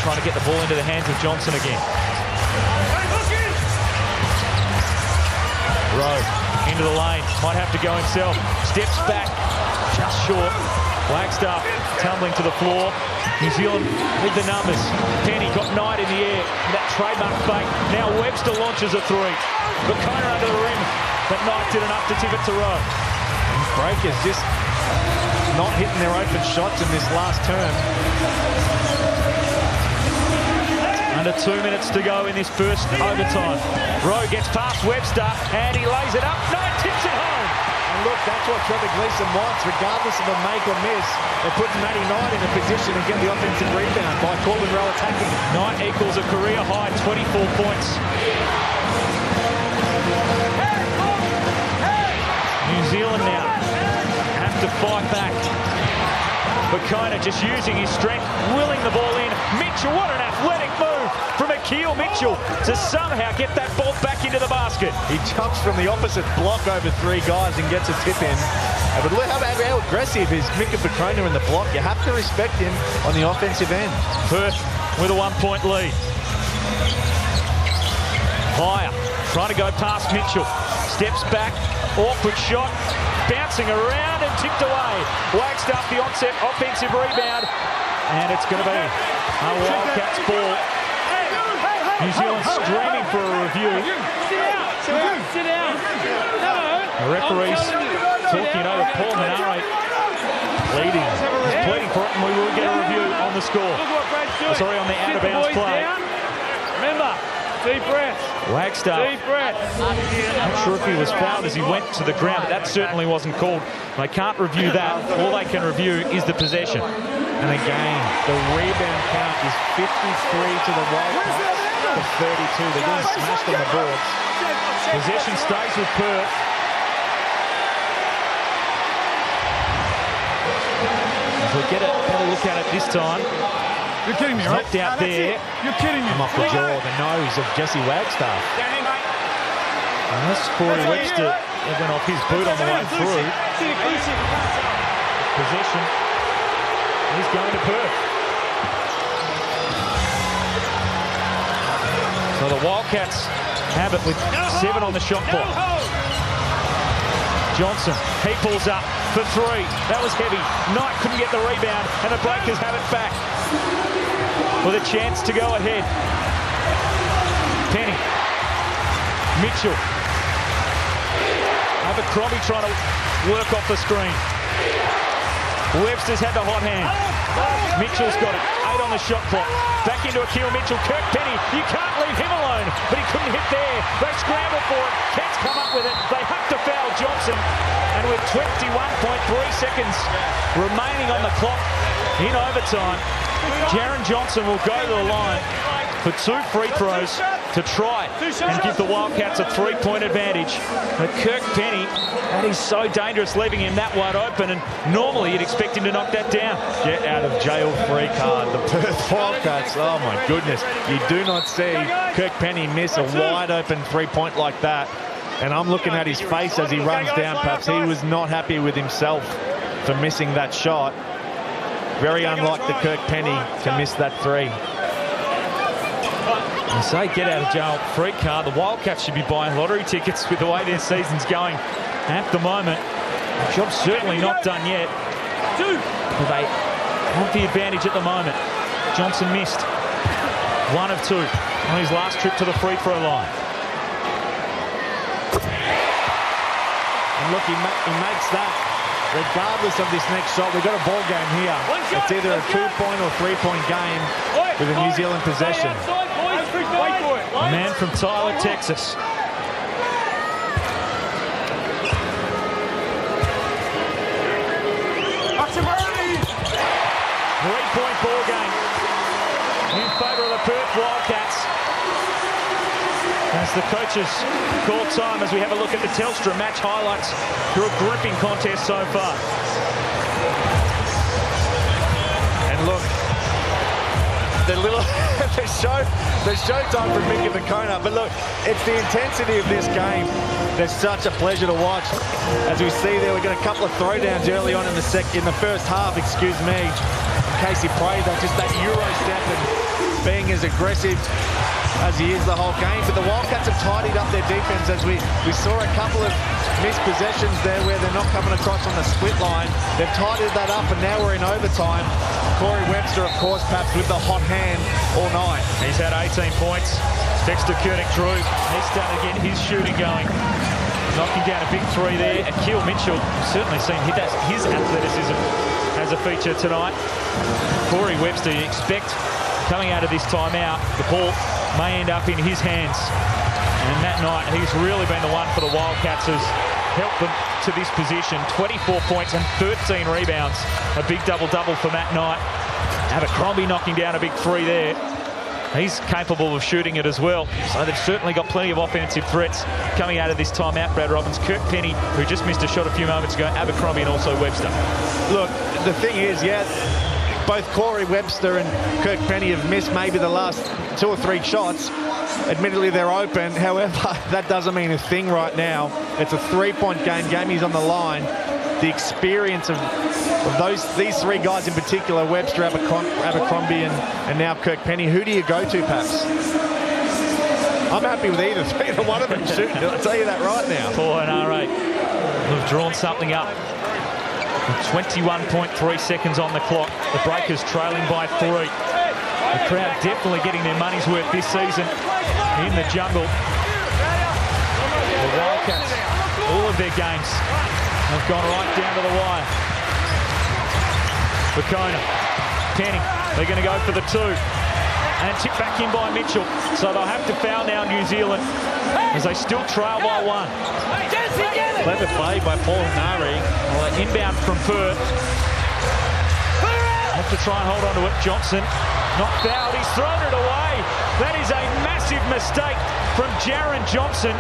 trying to get the ball into the hands of Johnson again. Rowe into the lane, might have to go himself. Steps back, just short. Wagstaff tumbling to the floor. New Zealand with the numbers. Penny got Knight in the air. That trademark fake. Now Webster launches a three. Bacona under the rim, but Knight did enough to tip it to Rowe. Breakers just not hitting their open shots in this last term. Under 2 minutes to go in this first overtime. Rowe gets past Webster and he lays it up. Knight tips it home. And look, that's what Trevor Gleeson wants, regardless of a make or miss. They're putting Matty Knight in a position to get the offensive rebound by Corbin Rowe attacking. Knight equals a career high 24 points. New Zealand now have to fight back. Bacona just using his strength, willing the ball in. Mitchell, what an athletic move from Akil Mitchell to somehow get that ball back into the basket. He jumps from the opposite block over three guys and gets a tip in. But look how aggressive is Mika Bacona in the block. You have to respect him on the offensive end. Perth with a 1-point lead. Higher, trying to go past Mitchell. Steps back, awkward shot. Bouncing around and tipped away. Wagstaff the onset offensive rebound. And it's going to be a Wildcats ball. New Zealand streaming for a review. Sit down. The referee's talking it over. Paul Manare pleading. He's pleading for it, and we will get a review on the score. Sorry, on the out-of-bounds play. Remember, deep breath. Wagstaff. Deep breath. Not sure if he was fouled as he went to the ground, but that certainly wasn't called. They can't review that. All they can review is the possession. And again, the rebound count is 53 to the Wildcats to 32. They're getting smashed on the boards. Possession stays with Perth. We'll get a better look at it this time. You're kidding me, right? Knocked out there. You're kidding me. I'm off the jaw, the nose of Jesse Wagstaff. Unless Corey Webster went off his boot on the way through. Possession. He's going to Perth. So the Wildcats have it with 7 on the shot clock. Johnson, he pulls up for 3. That was heavy. Knight couldn't get the rebound, and the Breakers have it back with a chance to go ahead. Penny. Mitchell. Abercrombie trying to work off the screen. Webster's had the hot hand. Mitchell's got it. 8 on the shot clock. Back into Akil Mitchell. Kirk Penny, you can't leave him alone. But he couldn't hit there. They scramble for it. Kent's come up with it. They have to foul Johnson. And with 21.3 seconds remaining on the clock in overtime, Jaron Johnson will go to the line for 2 free throws to try and give the Wildcats a 3-point advantage. But Kirk Penny, that is so dangerous, leaving him that wide open, and normally you'd expect him to knock that down. Get out of jail free card. The Perth Wildcats, oh my goodness. You do not see Kirk Penny miss a wide open 3-point like that. And I'm looking at his face as he runs down. Perhaps he was not happy with himself for missing that shot. Very unlike the Kirk Penny to miss that 3. You say get out of jail free card. The Wildcats should be buying lottery tickets with the way their season's going at the moment. The job's certainly not done yet. But they have the advantage at the moment. Johnson missed 1 of 2 on his last trip to the free throw line. And look, he makes that. Regardless of this next shot, we've got a ball game here. It's either a 2-point or 3-point game with a New Zealand possession. A man from Tyler, Texas. 3-point ball game in favour of the Perth Wildcats. As the coaches call time as we have a look at the Telstra match highlights through a gripping contest so far. And look, the showtime for Mika Bacona. But look, it's the intensity of this game that's such a pleasure to watch. As we see there, we got a couple of throwdowns early on in the first half, excuse me. Casey Prater, just that Euro step and being as aggressive as he is the whole game. But the Wildcats have tidied up their defense, as we saw a couple of missed possessions there where they're not coming across on the split line. They've tidied that up, and now we're in overtime. Corey Webster, of course, perhaps with the hot hand all night. He's had 18 points. Dexter Kurnick-Drew, he's starting to get his shooting going. Knocking down a big three there. Akil Mitchell, certainly seen his athleticism as a feature tonight. Corey Webster, you expect coming out of this timeout, the ball may end up in his hands. And Matt Knight, he's really been the one for the Wildcats, has helped them to this position. 24 points and 13 rebounds. A big double-double for Matt Knight. Abercrombie knocking down a big three there. He's capable of shooting it as well. So they've certainly got plenty of offensive threats coming out of this timeout. Brad Robbins, Kirk Penny, who just missed a shot a few moments ago, Abercrombie and also Webster. Look, the thing is, both Corey Webster and Kirk Penny have missed maybe the last 2 or 3 shots. Admittedly, they're open. However, that doesn't mean a thing right now. It's a 3-point game. Game's on the line. The experience of these 3 guys in particular, Webster, Abercrombie, and now Kirk Penny. Who do you go to, perhaps? I'm happy with either one of them shooting. I'll tell you that right now. Paul and R8 have drawn something up. 21.3 seconds on the clock. The Breakers trailing by 3. The crowd definitely getting their money's worth this season in the jungle. The Wildcats, all of their games have gone right down to the wire. Bacona, Penny, they're going to go for the 2. And tipped back in by Mitchell. So they'll have to foul now New Zealand as they still trail by 1. Clever play by Paul Nari. Well, inbound from Perth. Have to try and hold on to it. Johnson, not fouled. He's thrown it away. That is a massive mistake from Jaron Johnson.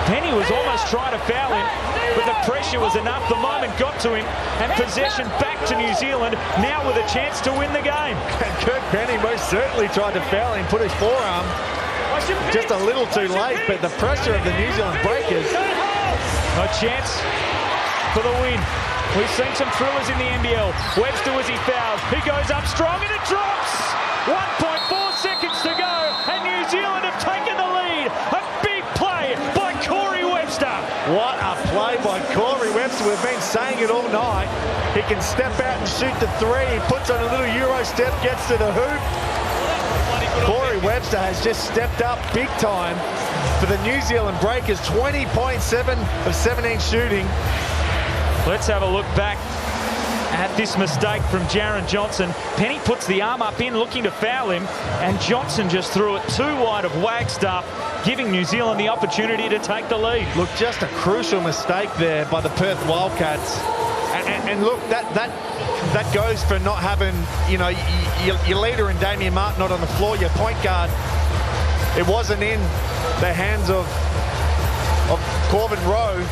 Penny was almost trying to foul him, but the pressure was enough. The moment got to him, and possession back to New Zealand, now with a chance to win the game. And Kirk Penny most certainly tried to foul him, put his forearm just a little too late, but the pressure of the New Zealand Breakers. No chance for the win. We've seen some thrillers in the NBL. Webster was he fouled. He goes up strong and it drops. 1.4 seconds to go, and New Zealand have taken the lead. A big play by Corey Webster. What a play by Corey Webster. We've been saying it all night. He can step out and shoot the 3. He puts on a little Euro step, gets to the hoop. Corey Webster has just stepped up big time for the New Zealand Breakers. 20.7 of 17 shooting. Let's have a look back at this mistake from Jaron Johnson. Penny puts the arm up in, looking to foul him, and Johnson just threw it too wide of Wagstaff, giving New Zealand the opportunity to take the lead. Look, just a crucial mistake there by the Perth Wildcats. And look, that goes for not having, you know, your leader in Damian Martin not on the floor, your point guard. It wasn't in the hands of Corbin Rowe,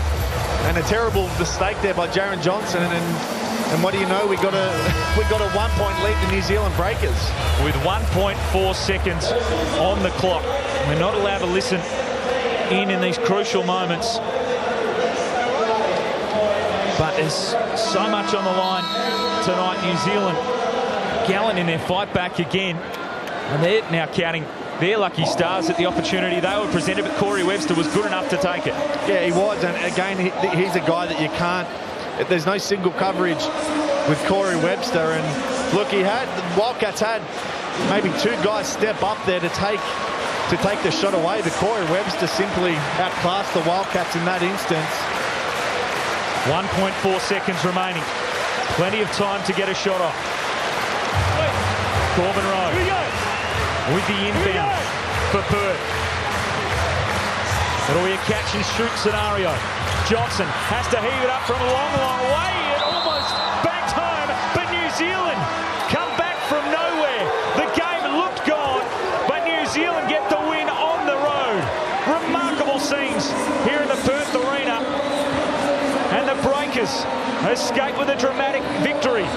and a terrible mistake there by Jaron Johnson. And what do you know? We got a 1-point lead to New Zealand Breakers with 1.4 seconds on the clock. We're not allowed to listen in these crucial moments. But there's so much on the line tonight. New Zealand gallant in their fight back again. And they're now counting their lucky stars at the opportunity they were presented, but Corey Webster was good enough to take it. Yeah, he was. And again, he's a guy that you can't... There's no single coverage with Corey Webster. And look, the Wildcats had maybe 2 guys step up there to take the shot away, but Corey Webster simply outclassed the Wildcats in that instance. 1.4 seconds remaining. Plenty of time to get a shot off. Corbin Rowe with the inbound for Perth. It'll be a catch and shoot scenario. Johnson has to heave it up from a long, long way. It almost banked home, but New Zealand come back from nowhere. The game looked gone, but New Zealand get the win on the road. Remarkable scenes here in the Perth Arena. And the Breakers escape with a dramatic victory.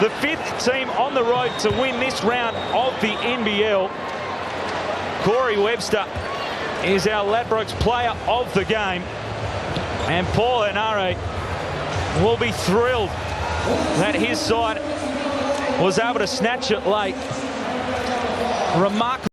The 5th team on the road to win this round of the NBL. Corey Webster is our Ladbrokes player of the game. And Paul Henare will be thrilled that his side was able to snatch it late Remarkable.